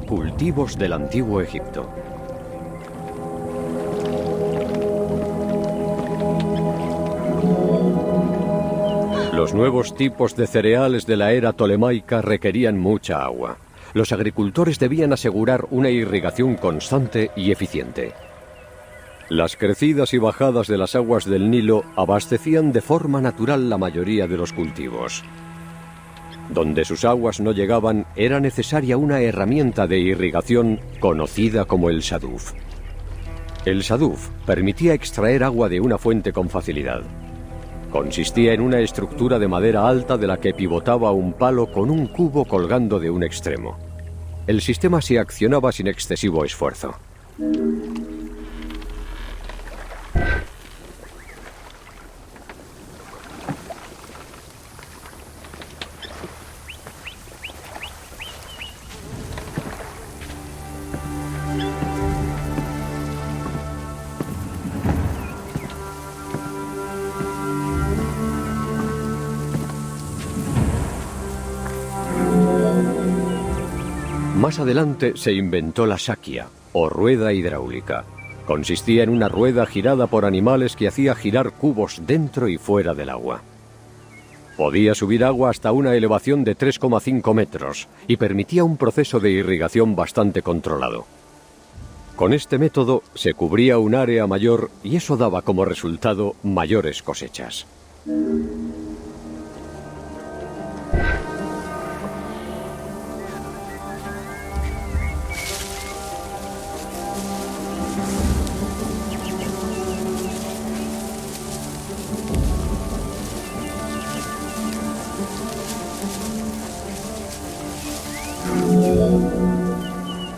Cultivos del Antiguo Egipto. Los nuevos tipos de cereales de la era tolemaica requerían mucha agua. Los agricultores debían asegurar una irrigación constante y eficiente. Las crecidas y bajadas de las aguas del Nilo abastecían de forma natural la mayoría de los cultivos. Donde sus aguas no llegaban, era necesaria una herramienta de irrigación conocida como el shaduf. El shaduf permitía extraer agua de una fuente con facilidad. Consistía en una estructura de madera alta de la que pivotaba un palo con un cubo colgando de un extremo. El sistema se accionaba sin excesivo esfuerzo. Más adelante se inventó la shakia, o rueda hidráulica. Consistía en una rueda girada por animales que hacía girar cubos dentro y fuera del agua. Podía subir agua hasta una elevación de 3,5 metros y permitía un proceso de irrigación bastante controlado. Con este método se cubría un área mayor y eso daba como resultado mayores cosechas.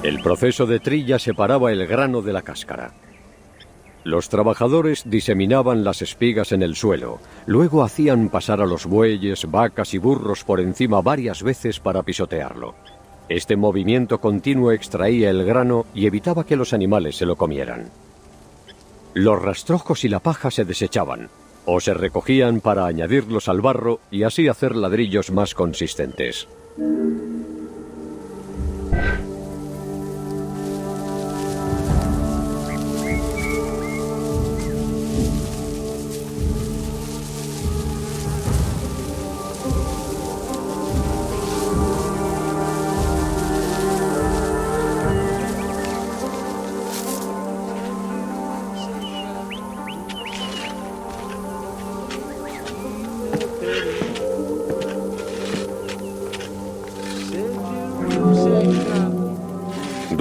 El proceso de trilla separaba el grano de la cáscara. Los trabajadores diseminaban las espigas en el suelo, luego hacían pasar a los bueyes, vacas y burros por encima varias veces para pisotearlo. Este movimiento continuo extraía el grano y evitaba que los animales se lo comieran. Los rastrojos y la paja se desechaban, o se recogían para añadirlos al barro y así hacer ladrillos más consistentes.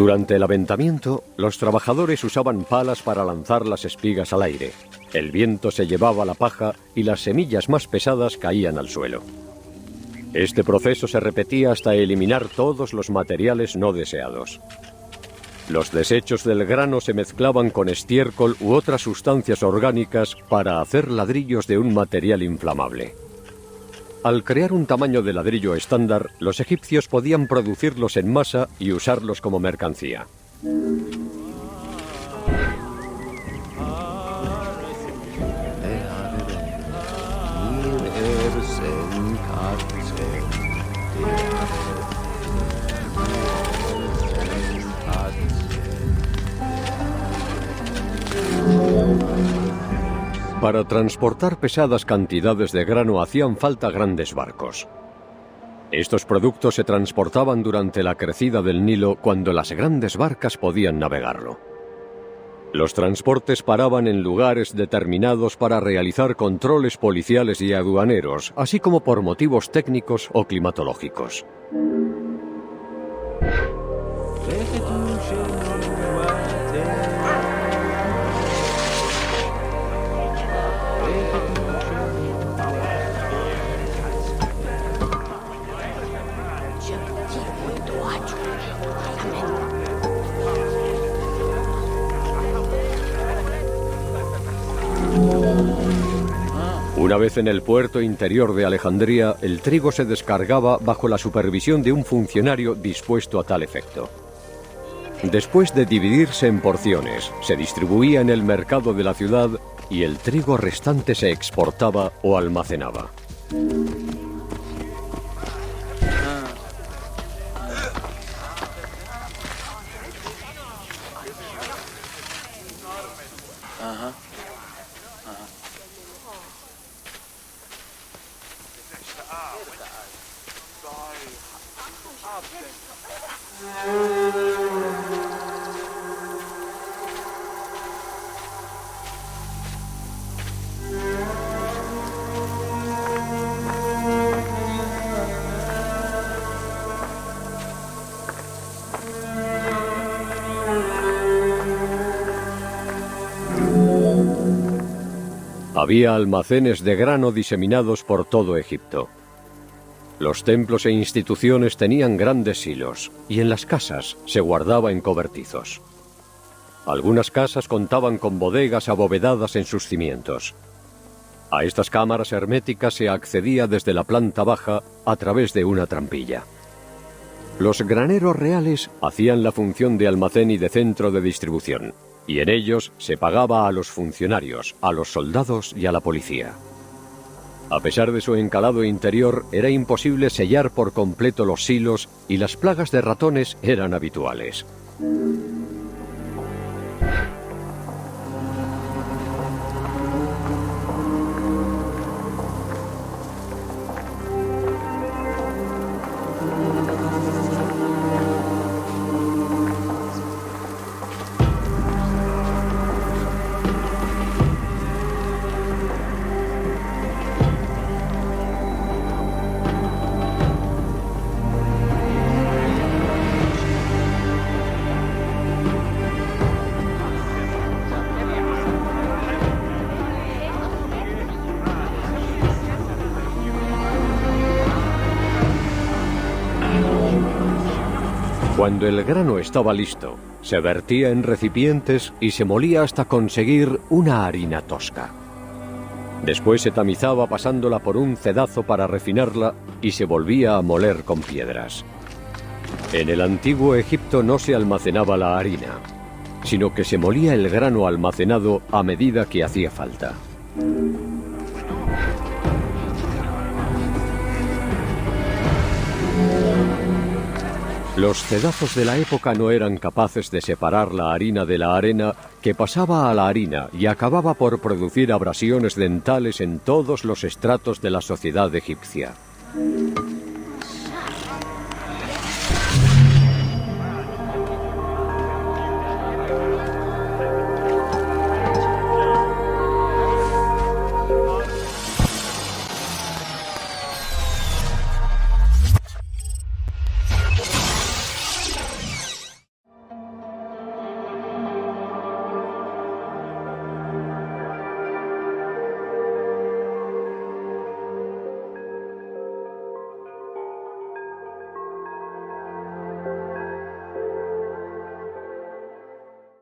Durante el aventamiento, los trabajadores usaban palas para lanzar las espigas al aire. El viento se llevaba la paja y las semillas más pesadas caían al suelo. Este proceso se repetía hasta eliminar todos los materiales no deseados. Los desechos del grano se mezclaban con estiércol u otras sustancias orgánicas para hacer ladrillos de un material inflamable. Al crear un tamaño de ladrillo estándar, los egipcios podían producirlos en masa y usarlos como mercancía. Para transportar pesadas cantidades de grano hacían falta grandes barcos. Estos productos se transportaban durante la crecida del Nilo cuando las grandes barcas podían navegarlo. Los transportes paraban en lugares determinados para realizar controles policiales y aduaneros, así como por motivos técnicos o climatológicos. Una vez en el puerto interior de Alejandría, el trigo se descargaba bajo la supervisión de un funcionario dispuesto a tal efecto. Después de dividirse en porciones, se distribuía en el mercado de la ciudad y el trigo restante se exportaba o almacenaba. Había almacenes de grano diseminados por todo Egipto. Los templos e instituciones tenían grandes silos, y en las casas se guardaba en cobertizos. Algunas casas contaban con bodegas abovedadas en sus cimientos. A estas cámaras herméticas se accedía desde la planta baja a través de una trampilla. Los graneros reales hacían la función de almacén y de centro de distribución, y en ellos se pagaba a los funcionarios, a los soldados y a la policía. A pesar de su encalado interior, era imposible sellar por completo los silos y las plagas de ratones eran habituales. Cuando el grano estaba listo, se vertía en recipientes y se molía hasta conseguir una harina tosca. Después se tamizaba pasándola por un cedazo para refinarla y se volvía a moler con piedras. En el antiguo Egipto no se almacenaba la harina, sino que se molía el grano almacenado a medida que hacía falta. Los cedazos de la época no eran capaces de separar la harina de la arena que pasaba a la harina y acababa por producir abrasiones dentales en todos los estratos de la sociedad egipcia.